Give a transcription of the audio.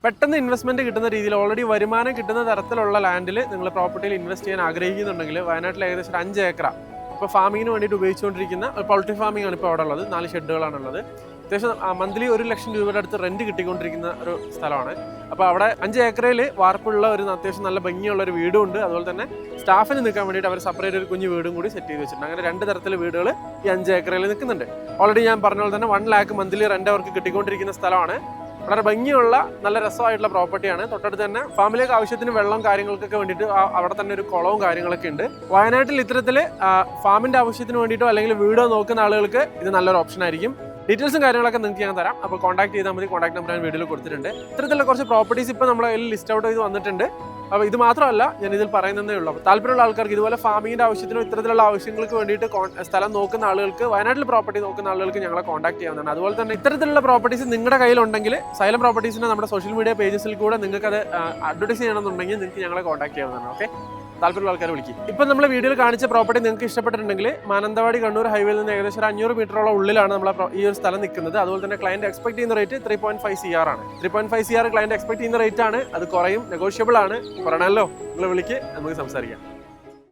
പെട്ടെന്ന് ഇൻവെസ്റ്റ്മെന്റ് കിട്ടുന്ന രീതിയിൽ ഓൾറെഡി വരുമാനം കിട്ടുന്ന തരത്തിലുള്ള ലാൻഡിൽ നിങ്ങൾ പ്രോപ്പർട്ടിയിൽ ഇൻവെസ്റ്റ് ചെയ്യാൻ ആഗ്രഹിക്കുന്നുണ്ടെങ്കിൽ വയനാട്ടിൽ ഏകദേശം 5 ഏക്കർ ഇപ്പോൾ ഫാമിങ്ങിന് വേണ്ടിയിട്ട് ഉപയോഗിച്ചുകൊണ്ടിരിക്കുന്ന പൗൾട്രി ഫാമിംഗ് ആണ് ഇപ്പോൾ അവിടെ ഉള്ളത്. 4 ഷെഡുകളാണുള്ളത്. അത്യാവശ്യം മന്ത്ലി 1 ലക്ഷം രൂപയുടെ അടുത്ത് റെന്റ് കിട്ടിക്കൊണ്ടിരിക്കുന്ന ഒരു സ്ഥലമാണ്. അപ്പോൾ അവിടെ 5 ഏക്കറിൽ വാർപ്പുള്ള ഒരു അത്യാവശ്യം നല്ല ഭംഗിയുള്ള ഒരു വീടും ഉണ്ട്. അതുപോലെ തന്നെ സ്റ്റാഫിന് നിൽക്കാൻ വേണ്ടിയിട്ട് അവർ സെപ്പറേറ്റ് ഒരു കുഞ്ഞു വീടും കൂടി സെറ്റ് ചെയ്ത് വെച്ചിട്ടുണ്ട്. അങ്ങനെ 2 തരത്തിലെ വീടുകൾ ഈ 5 ഏക്കറിൽ നിൽക്കുന്നുണ്ട്. ഓൾറെഡി ഞാൻ പറഞ്ഞ പോലെ തന്നെ 1 lakh മന്ത്ലി റെന്റ് അവർക്ക് കിട്ടിക്കൊണ്ടിരിക്കുന്ന സ്ഥലമാണ്. വളരെ ഭംഗിയുള്ള നല്ല രസമായിട്ടുള്ള പ്രോപ്പർട്ടിയാണ്. തൊട്ടടുത്ത് തന്നെ ഫാമിലിക്ക് ആവശ്യത്തിന് വെള്ളം കാര്യങ്ങൾക്കൊക്കെ വേണ്ടിയിട്ട് അവിടെ തന്നെ ഒരു കുളവും കാര്യങ്ങളൊക്കെ ഉണ്ട്. വയനാട്ടിൽ ഇത്തരത്തിൽ ഫാമിന്റെ ആവശ്യത്തിന് വേണ്ടിയിട്ടോ അല്ലെങ്കിൽ വീടോ നോക്കുന്ന ആളുകൾക്ക് ഇത് നല്ലൊരു ഓപ്ഷൻ ആയിരിക്കും. ഡീറ്റെയിൽസും കാര്യങ്ങളൊക്കെ നിങ്ങൾക്ക് ഞാൻ തരാം. അപ്പോൾ കോൺടാക്ട് ചെയ്താൽ മതി. കോൺടാക്ട് നമ്പർ ഞാൻ വീഡിയോയിൽ കൊടുത്തിട്ടുണ്ട്. ഇത്തരത്തിലുള്ള കുറച്ച് പ്രോപ്പർട്ടീസ് ഇപ്പോൾ നമ്മളെ ലിസ്റ്റ് ഔട്ട് ചെയ്ത് വന്നിട്ടുണ്ട്. അപ്പോൾ ഇത് മാത്രമല്ല ഞാൻ ഇതിൽ പറയുന്നതേ ഉള്ളൂ. അപ്പോൾ താല്പര്യമുള്ള ആൾക്കാർക്ക് ഇതുപോലെ ഫാമിങ്ങിന്റെ ആവശ്യത്തിനോ ഇത്തരത്തിലുള്ള ആവശ്യങ്ങൾക്ക് വേണ്ടിയിട്ട് സ്ഥലം നോക്കുന്ന ആളുകൾക്ക്, വയനാട്ടിൽ പ്രോപ്പർട്ടി നോക്കുന്ന ആളുകൾക്ക് ഞങ്ങളെ കോൺടാക്ട് ചെയ്യാവുന്നതാണ്. അതുപോലെ തന്നെ ഇത്തരത്തിലുള്ള പ്രോപ്പർട്ടീസ് നിങ്ങളുടെ കയ്യിലുണ്ടെങ്കിൽ സൈലം പ്രോപ്പർട്ടീസിന്റെ നമ്മുടെ സോഷ്യൽ മീഡിയ പേജസിൽ കൂടെ നിങ്ങൾക്ക് അത് അഡ്വർടൈസ് ചെയ്യണമെന്നുണ്ടെങ്കിൽ നിങ്ങൾക്ക് ഞങ്ങളെ കോൺടാക്ട് ചെയ്യാവുന്നതാണ്. ഓക്കെ, താല്പര്യമുള്ള ആൾക്കാർ വിളിക്കും. ഇപ്പം നമ്മൾ വീഡിയോയിൽ കാണിച്ച പ്രോപ്പർട്ടി നിങ്ങൾക്ക് ഇഷ്ടപ്പെട്ടിട്ടുണ്ടെങ്കിൽ മാനന്തവാടി കണ്ണൂർ ഹൈവേയിൽ നിന്ന് ഏകദേശം 500 മീറ്ററോളം ഉള്ളിലാണ് നമ്മൾ ഈ ഒരു സ്ഥലം നിൽക്കുന്നത്. അതുപോലെ തന്നെ ക്ലയന്റ് എക്സ്പെക്ട് ചെയ്യുന്ന റേറ്റ് 3.5 CR ആണ്. 3.5 CR ക്ലയന്റ് എക്സ്പെക്ട് ചെയ്യുന്ന റേറ്റ് ആണ്. അത് കുറയും, നെഗോഷ്യബിൾ ആണ്. പറയണമല്ലോ, നിങ്ങൾ വിളിക്ക്, നമുക്ക് സംസാരിക്കാം.